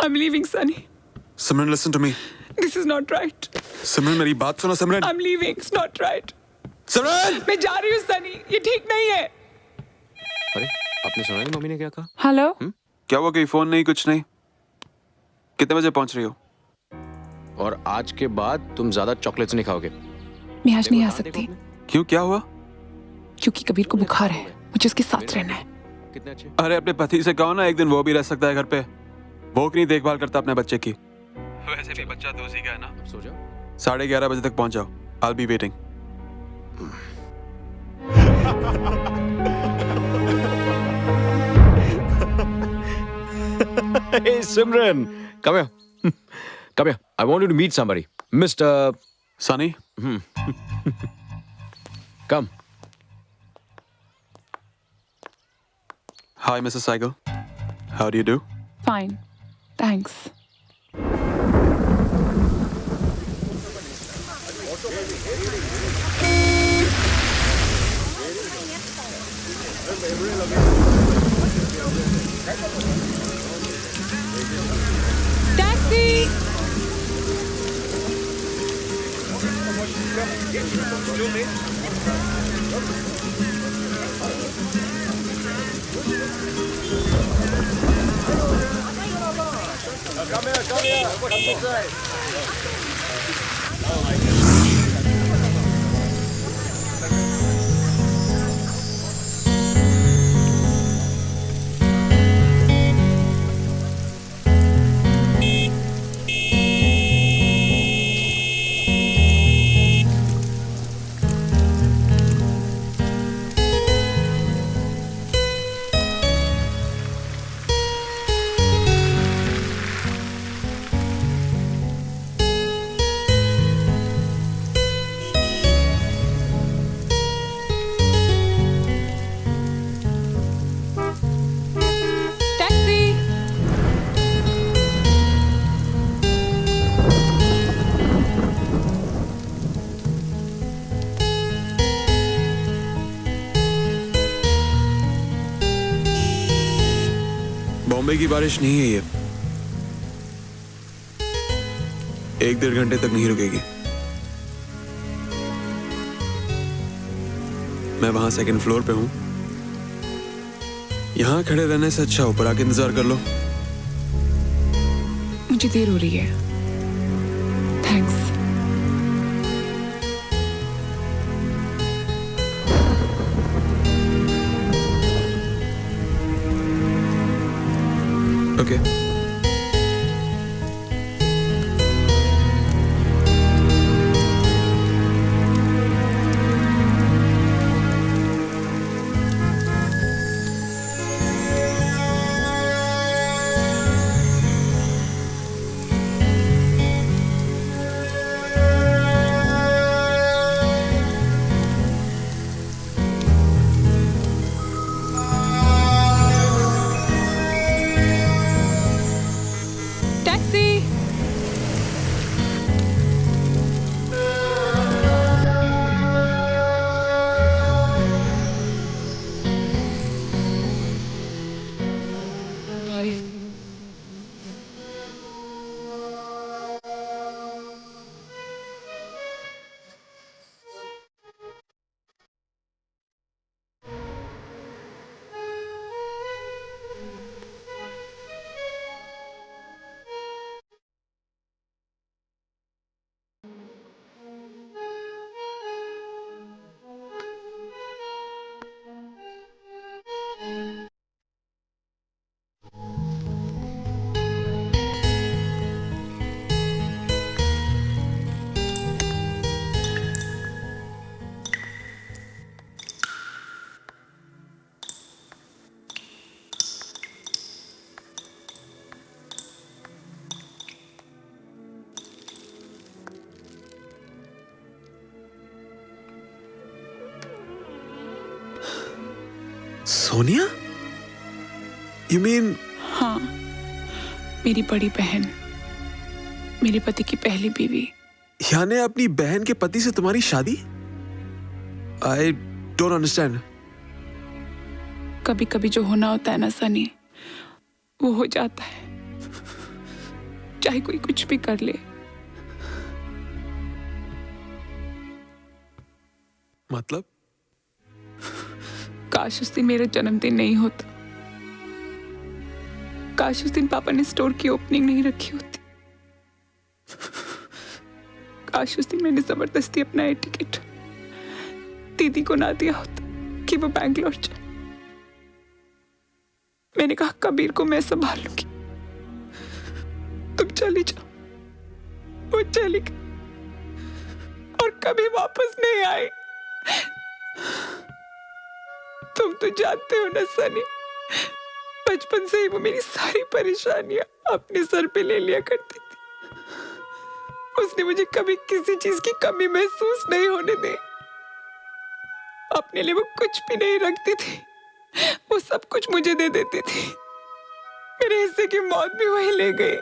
I'm leaving, Sunny. Simran, listen to me. This is not right. सिमरन मेरी बात सुनो सिमरन. I'm leaving. It's not right. सिमरन. मैं जा रही हूँ, सनी. ये ठीक नहीं है. अरे आपने सुना नहीं मम्मी ने क्या कहा? हेलो. क्या हुआ? कोई फोन नहीं, कुछ नहीं. कितने बजे पहुंच रही हो? और आज के बाद तुम ज्यादा चॉकलेट्स नहीं खाओगे. मैं आज नहीं आ सकती क्यों, क्या हुआ? क्योंकि कबीर को बुखार है. मुझे उसके साथ रहना है. कितने अच्छे. अरे अपने पति से कहो ना, एक दिन वो भी रह सकता है घर पे. वो क्यों नहीं देखभाल करता अपने बच्चे की? वैसे भी बच्चा तो उसी का है ना. अब सो जाओ. 11:30 बजे तक पहुंच जाओ. I'll be waiting. Hey Simran, come here. Come here. I want you to meet somebody. Mr. Sunny? Come. Hi, Mrs. Saigal. How do you do? Fine. Thanks. Taxi! Taxi! Bombay की बारिश नहीं है ये. 1-1.5 घंटे तक नहीं रुकेगी. मैं वहां सेकंड फ्लोर पे हूं. यहां खड़े रहने से अच्छा ऊपर आके इंतजार कर लो. मुझे देर हो रही है. Thanks. Okay. Sonia? You mean? हाँ, मेरी बड़ी बहन, मेरे पति की पहली बीवी। यानी अपनी बहन के पति से तुम्हारी शादी? I don't understand. कभी कभी जो होना होता है ना सनी, वो हो जाता है, चाहे कोई कुछ भी कर ले। मतलब? काश उस दिन मेरा जन्मदिन नहीं होता, काश उस दिन पापा ने स्टोर की ओपनिंग नहीं रखी होती, काश उस दिन मैंने जबरदस्ती अपना एयर टिकट दीदी को ना दिया होता कि वो बैंगलोर जाए। मैंने कहा कबीर को मैं संभाल लूंगी, तुम चली जाओ। वो चली गई और कभी वापस नहीं आई। तुम तो जानते हो ना सनी, बचपन से ही वो मेरी सारी परेशानियां अपने सर पे ले लिया करती थी। उसने मुझे कभी किसी चीज की कमी महसूस नहीं होने दी। अपने लिए वो कुछ भी नहीं रखती थी, वो सब कुछ मुझे दे देती थी। मेरे हिस्से की मौत भी वही ले गई।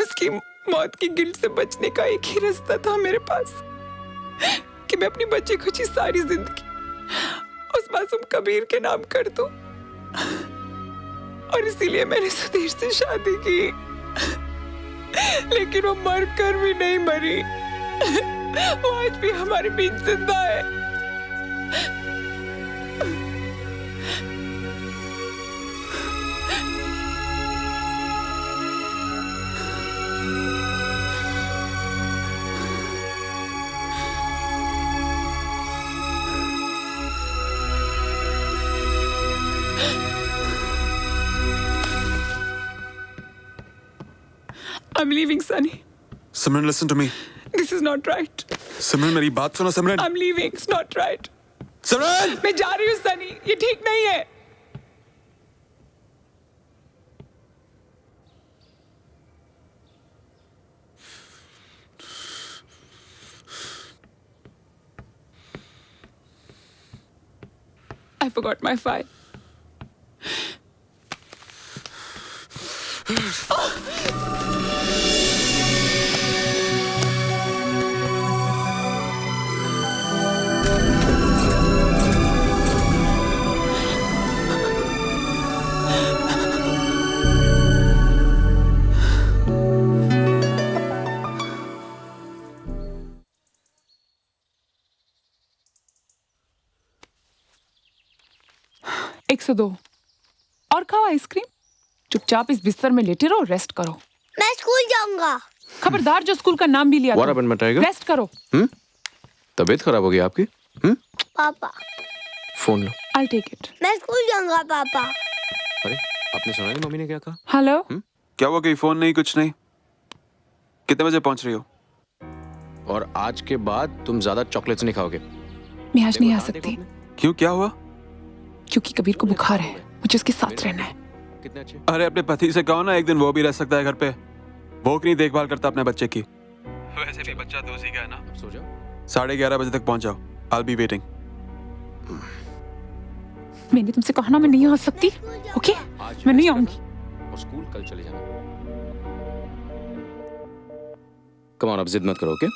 उसकी मौत की गिल्ट से बचने का एक ही रास्ता था मेरे पास, कि मैं अपनी बच्ची खुशी सारी जिंदगी उस मासूम कबीर के नाम कर दूं। और इसीलिए मैंने सुधीर से शादी की, लेकिन वो मर कर भी नहीं मरी। वो आज भी हमारे बीच जिंदा है। I'm leaving, Sunny. Simran, listen to me. This is not right. सिमरन मेरी बात सुनो सिमरन। I'm leaving. It's not right. सिमरन! मैं जा रही हूँ सनी, ये ठीक नहीं है। I forgot my file. एक सौ दो और खाओ आइसक्रीम। चुपचाप इस बिस्तर में लेटे रहो, रेस्ट करो। मैं स्कूल जाऊंगा। खबरदार जो स्कूल का नाम भी लिया What happened, my tiger? Rest करो। तबीयत खराब हो गई आपकी? पापा, phone low. I'll take it. मैं स्कूल जाऊंगा पापा। अरे आपने सुना नहीं मम्मी ने क्या कहा? हेलो। क्या हुआ? कोई फोन नहीं, कुछ नहीं? कितने बजे पहुंच रही हो? और आज के बाद तुम ज्यादा चॉकलेट्स नहीं खाओगे। मैं आज नहीं आ सकती क्यों, क्या हुआ? क्योंकि कबीर को बुखार है, मुझे उसके साथ रहना है। कितने अच्छे। अरे अपने पति से कहो ना, एक दिन वो भी रह सकता है घर पे। वो क्यों नहीं देखभाल करता अपने बच्चे की? वैसे भी बच्चा तो उसी का है ना। अब सो जाओ। 11:30 बजे तक पहुंच जाओ। I'll be waiting. मैंने तुमसे कहा ना मैं नहीं आ सकती। ओके, मैं नहीं आऊंगी। और स्कूल कल चले जाना। कम ऑन, अब जिद मत करो, ओके?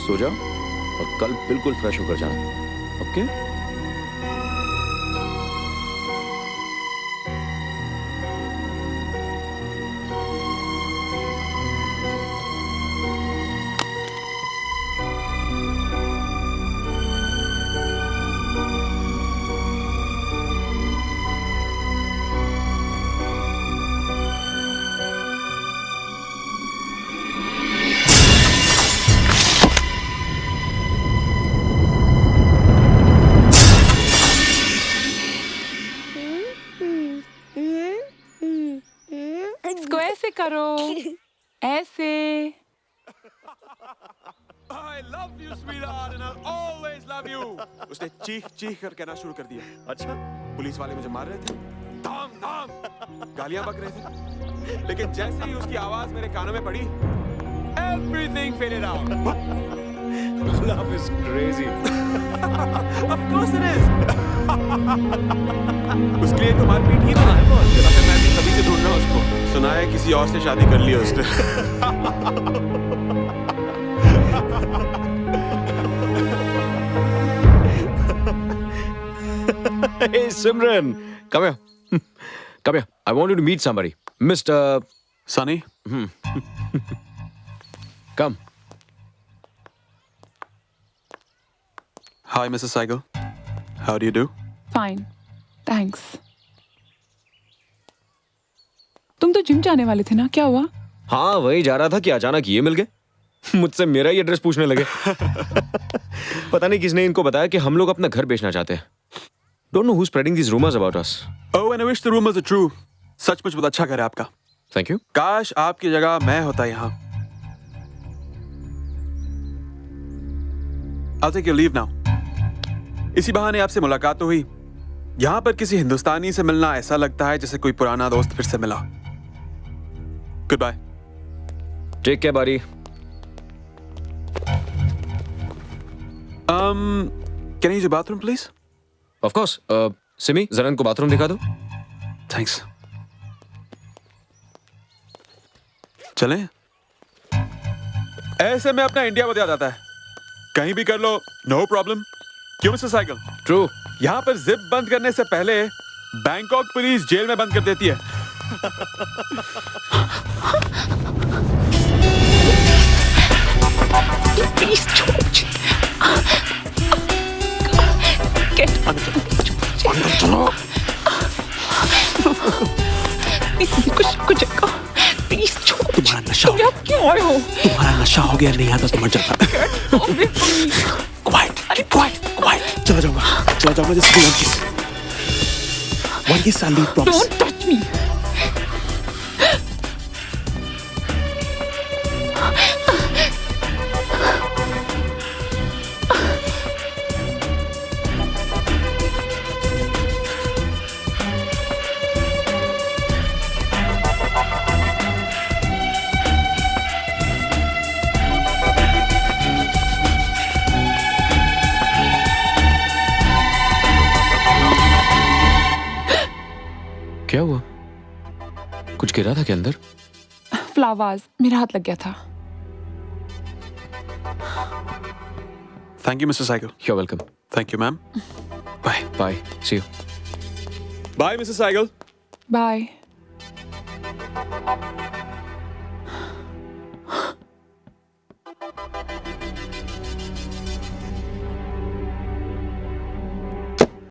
सो जाओ और कल बिल्कुल फ्रेश होकर जाना, ओके? इसको ऐसे करो, ऐसे। I love you, sweetheart, and I'll always love you. उसने चीख कर कहना शुरू कर दिया। अच्छा, पुलिस वाले मुझे मार रहे थे, धाम धाम गालियां बक रहे थे, लेकिन जैसे ही उसकी आवाज मेरे कानों में पड़ी, everything faded out. Love is crazy. Of course it is. उसके लिए तो मारपीट ही बना है बॉस। अगर मैं भी कभी से ढूंढ रहा हूँ उसको। सुना है किसी और से शादी कर ली है उसने। Hey Simran, come here. Come here. I want you to meet somebody. Mr. Sunny, Come. hi Mrs. Saigal. How do you do? Fine thanks. तुम तो जिम जाने वाले थे ना, क्या हुआ? हाँ वही जा रहा था कि अचानक ये मिल गए। मुझसे मेरा ही एड्रेस पूछने लगे। पता नहीं किसने इनको बताया कि हम लोग अपना घर बेचना चाहते हैं। Don't know who's spreading these rumors about us. Oh, and I wish the rumors are true. सचमुच बहुत अच्छा घर है आपका। Thank you. काश आपकी जगह मैं होता यहाँ। I'll take your leave now. इसी बहाने आपसे मुलाकात तो हुई। यहाँ पर किसी हिंदुस्तानी से मिलना ऐसा लगता है जैसे कोई पुराना दोस्त फिर से मिला। Goodbye. Take care, buddy. Can I use your bathroom, please? Of course. Simi जरा इनको बाथरूम दिखा दो। Thanks. चलें? ऐसे में अपना इंडिया बहुत याद आता है। कहीं भी कर लो, नो प्रॉब्लम। क्यों मिस्टर साइकिल? True. यहाँ पर जिप बंद करने से पहले बैंकॉक पुलिस जेल में बंद कर देती है। प्लीज छोड़ मुझे। अंदर चलो। प्लीज कुछ जगह प्लीज छोड़। तुम्हारा नशा तुम यहाँ क्यों आए हो? तुम्हारा नशा हो गया, नहीं आता तो मर जाता। Quiet, quiet. चला जाऊंगा जैसे कोई किस। One kiss, I'll leave, promise. Don't touch me. क्या हुआ? कुछ गिरा था क्या अंदर? फ्लावर्स, मेरा हाथ लग गया था। Thank you, Mr. Cycle. You're welcome. Thank you, ma'am. Bye. Bye. See you. Bye, Mrs. Cycle. Bye.